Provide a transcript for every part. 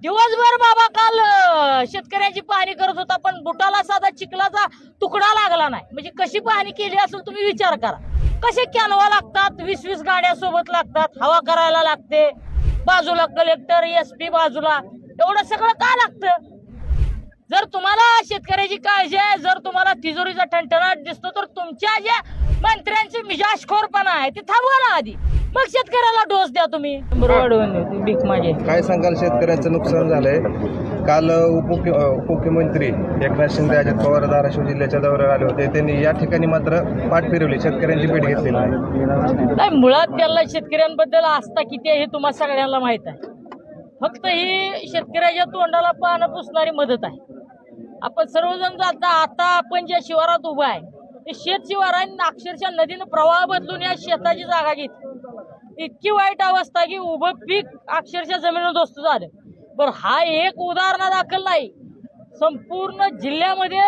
दिवसभर बाबा काल शेतकऱ्याची पाहणी करत होता, पण बुटाला साधा चिखलाचा तुकडा लागला नाही. म्हणजे कशी पाहणी केली असेल तुम्ही विचार करा. कसे कॅनवा लागतात, 20-20 गाड्या सोबत लागतात, हवा करायला लागते, बाजूला कलेक्टर SP बाजूला, एवढं सगळं का लागतं? जर तुम्हाला शेतकऱ्याची काळजी आहे, जर तुम्हाला तिजोरीचा ठणठणाट दिसतो, तर तुमच्या ज्या मंत्र्यांचे मिजाजखोरपणा आहे ते थांबवा ना आधी, मग शेतकऱ्याला डोस द्या तुम्ही. भीक माझे काय सांगाल? शेतकऱ्यांचं नुकसान झालंय. काल उपमुख्यमंत्री एकनाथ शिंदे अजित पवार धाराशिव जिल्ह्याच्या दौऱ्यावर आले होते. त्यांनी या ठिकाणी मात्र पाठ फिरवली, शेतकऱ्यांची भेट घेतलेली नाही. मुळात त्याला शेतकऱ्यांबद्दल आस्था किती आहे हे तुम्हाला सगळ्यांना माहित आहे. फक्त ही शेतकऱ्याच्या तोंडाला पानं पुसणारी मदत आहे. आपण सर्वजण जाता, आता आपण ज्या शिवारात उभं आहे ते शेत शिवार आहे. अक्षरशः नदीनं प्रवाह बदलून या शेताची जागा घेतली. इतकी वाईट अवस्था की उभं पीक अक्षरशः जमिनीवर झालं. बरं, हा एक उदाहरणादाखल नाही, संपूर्ण जिल्ह्यामध्ये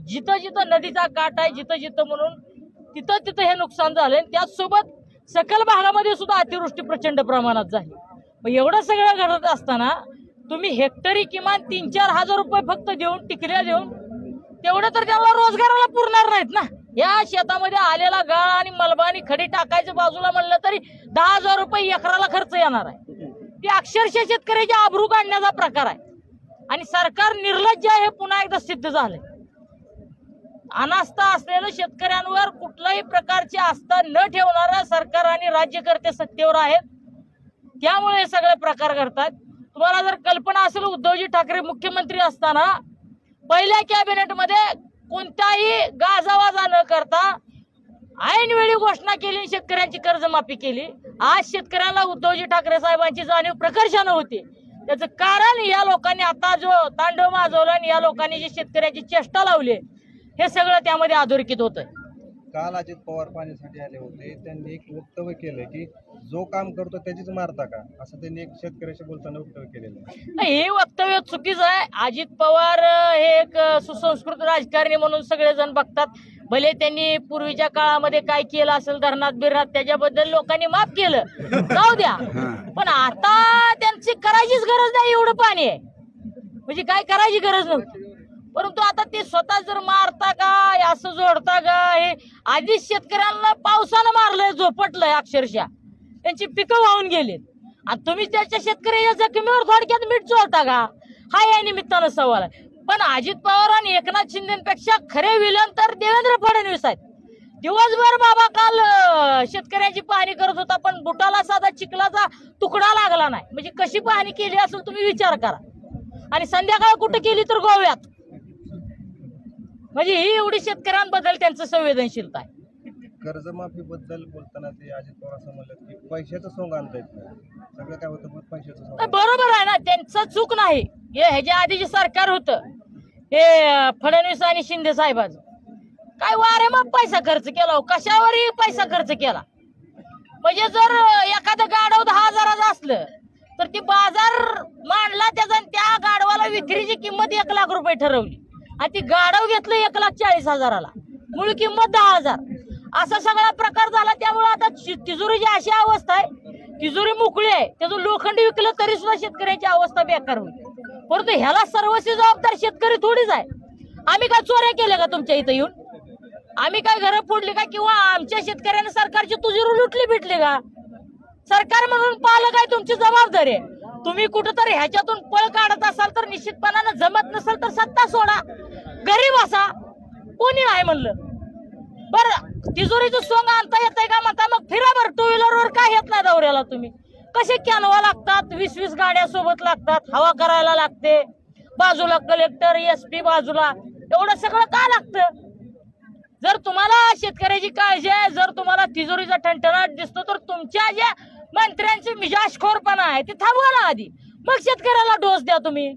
जिथं जिथं नदीचा काठ आहे, जिथं जिथं म्हणून तिथं तिथं हे नुकसान झालं. त्याचसोबत सकल भागामध्ये सुद्धा अतिवृष्टी प्रचंड प्रमाणात झाली. मग एवढं सगळं घडत असताना तुम्ही हेक्टरी किमान 3-4 हजार रुपये फक्त देऊन, टिकल्या देऊन, तेवढं तर त्याला रोजगाराला पुरणार नाहीत ना. या शेतामध्ये आलेला गाळ आणि मलबा आणि खडी टाकायचं बाजूला म्हणलं तरी 10,000 रुपये एकराला खर्च येणार आहे. ते अक्षरशः शेतकऱ्याची आबरू काढण्याचा प्रकार आहे. आणि सरकार निर्लज्ज आहे हे पुन्हा एकदा सिद्ध झालंय. अनास्था असलेलं शेतकऱ्यांवर कुठल्याही प्रकारची आस्था न ठेवणारं सरकार आणि राज्यकर्ते सत्तेवर आहेत, त्यामुळे हे सगळे प्रकार घडतात. तुम्हाला जर कल्पना असेल, उद्धवजी ठाकरे मुख्यमंत्री असताना पहिल्या कॅबिनेट मध्ये कोणताही गाजावाजा न करता ऐनवेळी घोषणा केली, शेतकऱ्यांची कर्जमाफी केली. आज शेतकऱ्यांना उद्धवजी ठाकरे साहेबांची जाणीव प्रकर्षानं होती. त्याचं कारण या लोकांनी आता जो तांडव माजवला आणि या लोकांनी जी शेतकऱ्याची चेष्टा लावली, हे सगळं त्यामध्ये अधोरेखित होतं. काल अजित पवार पाहणीसाठी आले होते. त्यांनी एक वक्तव्य केलं की जो काम करतो त्याचीच मारता का, असं त्यांनी एक शेतकऱ्याशी बोलताना वक्तव्य केलेलं आहे. हे वक्तव्य चुकीचं आहे. अजित पवार हे एक सुसंस्कृत राजकारणी म्हणून सगळेजण बघतात. भले त्यांनी पूर्वीच्या काळामध्ये काय केलं असेल धरणात बिरणात, त्याच्याबद्दल लोकांनी माफ केलं, जाऊ द्या. पण आता त्यांची करायचीच गरज नाही, एवढं पाणी आहे म्हणजे काय करायची गरज नव्हती. परंतु आता ते स्वतः जर मारता का, असं जोडता का, हे आधीच शेतकऱ्यांना पावसानं मारलंय, झोपटलंय, अक्षरशः त्यांची पिकं वाहून गेलीत. आणि तुम्ही त्याच्या शेतकऱ्याच्या जखमीवर थोडक्यात मीठ चोळता का, हा या निमित्तानं सवाल आहे. पण अजित पवार आणि एकनाथ शिंदेपेक्षा खरे विलन तर देवेंद्र फडणवीस आहेत. दिवसभर बाबा काल शेतकऱ्याची पाहणी करत होता, पण बुटाला साधा चिखलाचा तुकडा लागला नाही. म्हणजे कशी पाहणी केली असेल तुम्ही विचार करा. आणि संध्याकाळ कुठे केली तर गोव्यात. म्हणजे ही एवढी शेतकऱ्यांबद्दल त्यांचं संवेदनशीलता आहे. कर्जमाफी बद्दल बोलताना ते अजित पवार असं म्हणलं की पैशाचं सोंग आणता येत नाही, सगळं काय होतं पैशाचं सोंग. बरोबर आहे ना, त्यांचं चूक नाही. हे ह्याच्या आधी जे सरकार होतं, हे फडणवीस आणि शिंदे साहेबांचं, काय वारे मग पैसा खर्च केला, कशावरही पैसा खर्च केला. म्हणजे जर एखादं गाडव 10,000चं असलं तर ती बाजार मांडला त्याचा, आणि त्या गाडवाला विक्रीची किंमत 1 लाख रुपये ठरवली, आणि ती गाडव घेतलं 1,40,000ला, मूळ किंमत 10,000. असा सगळा प्रकार झाला. त्यामुळे आता तिजोरीची अशी अवस्था आहे, तिजोरी मोकळी आहे, त्याचं लोखंड विकलं तरी सुद्धा शेतकऱ्याची अवस्था बेकार होईल. परंतु ह्याला सर्वस्वी जबाबदार शेतकरी थोडीच आहे. आम्ही काय चोऱ्या केल्या का तुमच्या इथं येऊन? आम्ही काय घरं फोडली का, किंवा आमच्या शेतकऱ्याने सरकारची तुझी लुटली भेटली का? सरकार म्हणून पालक आहे, तुमची जबाबदारी आहे. तुम्ही कुठंतरी ह्याच्यातून पळ काढत असाल तर निश्चितपणानं, जमत नसेल तर सत्ता सोडा, गरीब असा, कोणी नाही म्हणलं. बरं, तिजोरीचं सोंग आणता येतंय का म्हणता, मग फिरा बरं, 2 व्हीलरवर काय येत नाही दौऱ्याला तुम्ही. कसे कॅनवा लागतात, 20-20 गाड्या सोबत लागतात, हवा करायला लागते, बाजूला कलेक्टर SP बाजूला, एवढं सगळं का लागतं? जर तुम्हाला शेतकऱ्याची काळजी आहे, जर तुम्हाला तिजोरीचा ठणठणाट दिसतो, तर तुमच्या ज्या मंत्र्यांचे मिजाजखोरपणा आहे ते थांबवा ना आधी, मग शेतकऱ्याला डोस द्या तुम्ही.